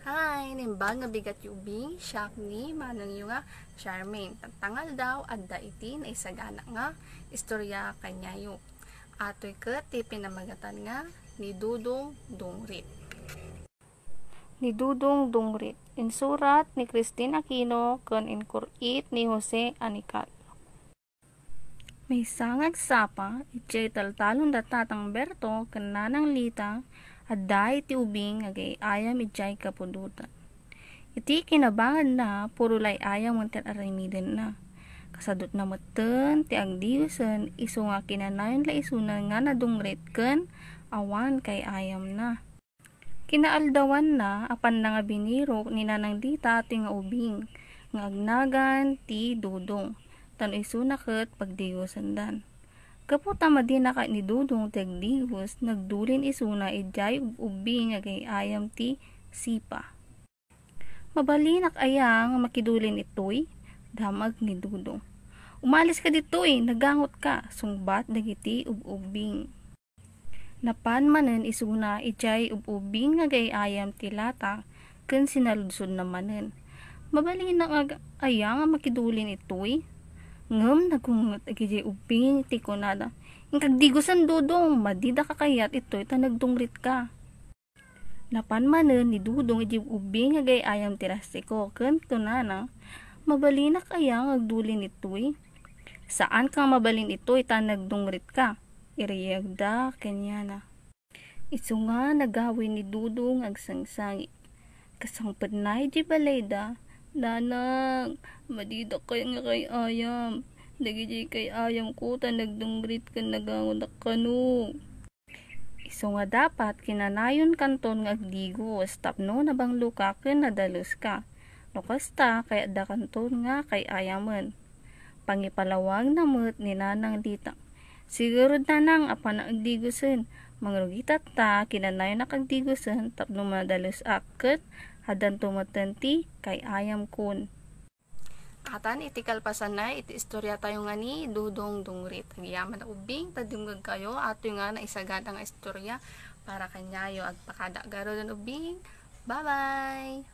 Hi, nimbag nga bigat ubing, siyak ni manang yung nga Charmaine. Tantangal daw, adda iti na isagana nga, istorya kanyayo. Atoy ket ti pinamagatan nga, ni Dudong Dungrit. Ni Dudong Dungrit, insurat ni Christine Aquino, ken inkurit ni Jose Anical. May sangag sapa, iti taltalon datatang Berto, ken nanang Lita, adda iti ubing agay ayam ijay kapudutan. Iti kinabangan na, puro lay ayam mantir aramiden na. Kasadot na meten, ti agdiusen, iso nga kinanayon la isunan nga nadungrit ken awan kay ayam na. Kinaaldawan na, apan na nga biniro ni nanang Lita ti nga ubing, nga agnagan ti Dudong. Tano iso na ket pagdiusen dan. Kaputa madina ka ni Dudong ti agdius, nagdulin isuna ijay ubing agay ayam ti Sipa. Mabalinak ayang makidulin itoy, damag ni Dudong. Umalis ka ditoy, nagangot ka, sungbat dagiti ubing. Napan manen isuna ijay ubing agay ayam ti Lata, ken sinaludsod na manen. Mabalinak ayang makidulin itoy, ngem nagungot agiti ubing ti kunada. Ingkagdigusan Dudong, madida kakayat itoy ta nagdungrit ka. Napan manen ni Dudong iti ubing agay ayam ti rastiko ken kunana, mabalinak ayang agdulin itoy. Saan ka mabalin itoy ta nagdungrit ka? Iriyagda kenyana. Isu nga nagawin ni Dudong agsangsangit. Kasangpad na iti balayda, nanang, madida kay nga kay ayam. Dagiti kay ayam ko ta nagdungrit ken nagangodak kanu. Isu nga dapat kinanayon kanton nga agdigos tapno nabanglo ka ken nadalus ka. No kasta kay adda kanton nga kay ayamen. Pangipalawag na met ni nanang Lita. Siguro nanang apan na agdigosen. Mangrugitat ta kinanayon na kagdigosen tapno madalus aket hadan tumatenti kay ayam kun. Atan iti kalpasan na iti istorya tayo nga ni Dudong Dungrit. Agyaman na ubing, tadimgag kayo, ato nga na isagada nga istorya para kanyayo agpakada garo dan ubing. Bye-bye!